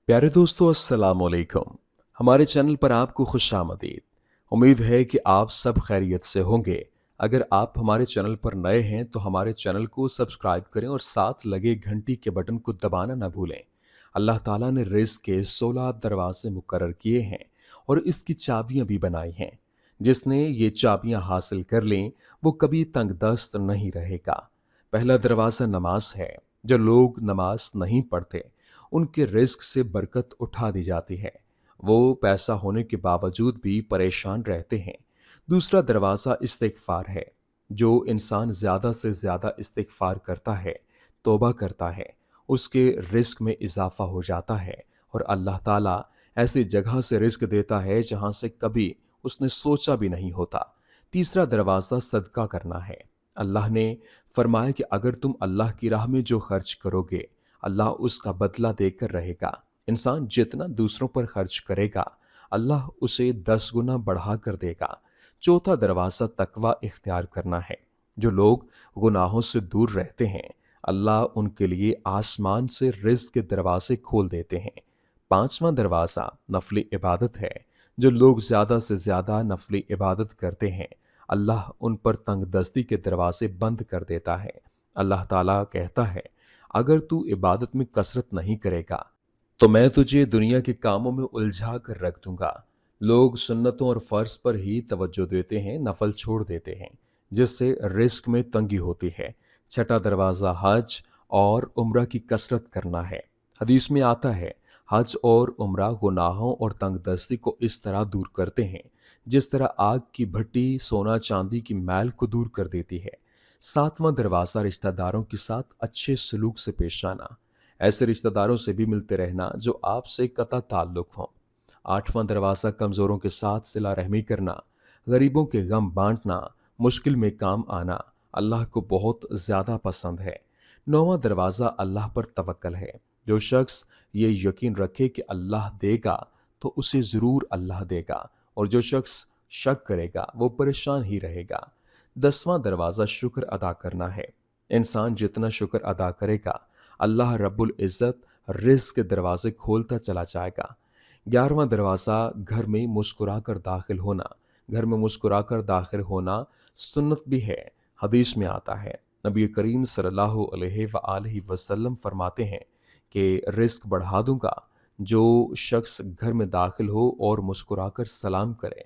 प्यारे दोस्तों, अस्सलाम वालेकुम। हमारे चैनल पर आपको खुशामदीद। उम्मीद है कि आप सब खैरियत से होंगे। अगर आप हमारे चैनल पर नए हैं तो हमारे चैनल को सब्सक्राइब करें और साथ लगे घंटी के बटन को दबाना ना भूलें। अल्लाह ताला ने रिज़्क के 16 दरवाजे मुकर्रर किए हैं और इसकी चाबियां भी बनाई हैं। जिसने ये चाबियां हासिल कर लें वो कभी तंगदस्त नहीं रहेगा। पहला दरवाज़ा नमाज है। जो लोग नमाज नहीं पढ़ते उनके रिस्क से बरकत उठा दी जाती है। वो पैसा होने के बावजूद भी परेशान रहते हैं। दूसरा दरवाज़ा इस्तिग़फ़ार है। जो इंसान ज़्यादा से ज़्यादा इस्तिग़फ़ार करता है, तौबा करता है, उसके रिस्क में इजाफ़ा हो जाता है और अल्लाह ताला ऐसी जगह से रिस्क देता है जहाँ से कभी उसने सोचा भी नहीं होता। तीसरा दरवाज़ा सदका करना है। अल्लाह ने फरमाया कि अगर तुम अल्लाह की राह में जो खर्च करोगे अल्लाह उसका बदला देकर रहेगा। इंसान जितना दूसरों पर खर्च करेगा अल्लाह उसे 10 गुना बढ़ा कर देगा। चौथा दरवाज़ा तकवा इख्तियार करना है। जो लोग गुनाहों से दूर रहते हैं अल्लाह उनके लिए आसमान से रिज़्क के दरवाजे खोल देते हैं। पांचवां दरवाज़ा नफली इबादत है। जो लोग ज़्यादा से ज़्यादा नफली इबादत करते हैं अल्लाह उन पर तंगदस्ती के दरवाजे बंद कर देता है। अल्लाह ताला कहता है, अगर तू इबादत में कसरत नहीं करेगा तो मैं तुझे दुनिया के कामों में उलझा कर रख दूंगा। लोग सुन्नतों और फर्ज पर ही तवज्जो देते हैं, नफल छोड़ देते हैं, जिससे रिस्क में तंगी होती है। छठा दरवाज़ा हज और उम्रा की कसरत करना है। हदीस में आता है, हज और उम्रा गुनाहों और तंगदस्ती को इस तरह दूर करते हैं जिस तरह आग की भट्टी सोना चांदी की मैल को दूर कर देती है। सातवां दरवाज़ा रिश्तेदारों के साथ अच्छे सलूक से पेश आना। ऐसे रिश्तेदारों से भी मिलते रहना जो आपसे कता ताल्लुक़ हों। आठवां दरवाज़ा कमज़ोरों के साथ सिला रहमी करना, गरीबों के गम बांटना, मुश्किल में काम आना अल्लाह को बहुत ज़्यादा पसंद है। नौवां दरवाज़ा अल्लाह पर तवक्कल है। जो शख्स ये यकीन रखे कि अल्लाह देगा तो उसे ज़रूर अल्लाह देगा और जो शख्स शक करेगा वो परेशान ही रहेगा। 10वां दरवाज़ा शुक्र अदा करना है। इंसान जितना शुक्र अदा करेगा अल्लाह रब्बुल इज़्ज़त रिज़्क के दरवाजे खोलता चला जाएगा। 11वां दरवाज़ा घर में मुस्कुराकर दाखिल होना। घर में मुस्कुराकर दाखिल होना सुन्नत भी है। हदीस में आता है, नबी करीम सल्लल्लाहु अलैहि वसल्लम फरमाते हैं कि रिज़्क बढ़ा दूंगा जो शख्स घर में दाखिल हो और मुस्कुराकर सलाम करे।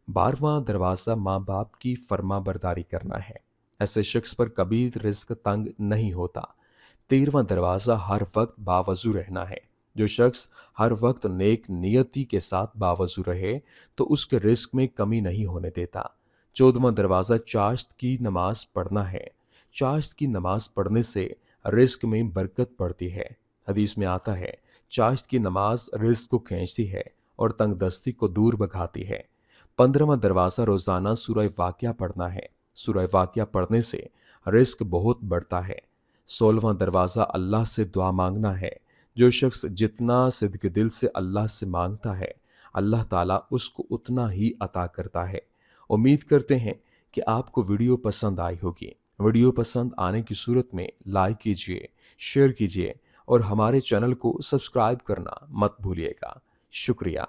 12वां दरवाज़ा माँ बाप की फर्माबरदारी करना है। ऐसे शख्स पर कभी रिस्क तंग नहीं होता। 13वां दरवाज़ा हर वक्त बावजू रहना है। जो शख्स हर वक्त नेक नियति के साथ बावजू रहे तो उसके रिस्क में कमी नहीं होने देता। 14वां दरवाज़ा चाश्त की नमाज पढ़ना है। चाश्त की नमाज पढ़ने से रिस्क में बरकत पड़ती है। हदीस में आता है, चाश्त की नमाज रिस्क को खींचती है और तंगदस्ती को दूर भगाती है। 15वां दरवाज़ा रोज़ाना सूरह वाक़िया पढ़ना है। सूरह वाक़िया पढ़ने से रिस्क बहुत बढ़ता है। 16वां दरवाज़ा अल्लाह से दुआ मांगना है। जो शख्स जितना सिद्क़ दिल से अल्लाह से मांगता है अल्लाह ताला उसको उतना ही अता करता है। उम्मीद करते हैं कि आपको वीडियो पसंद आई होगी। वीडियो पसंद आने की सूरत में लाइक कीजिए, शेयर कीजिए और हमारे चैनल को सब्सक्राइब करना मत भूलिएगा। शुक्रिया।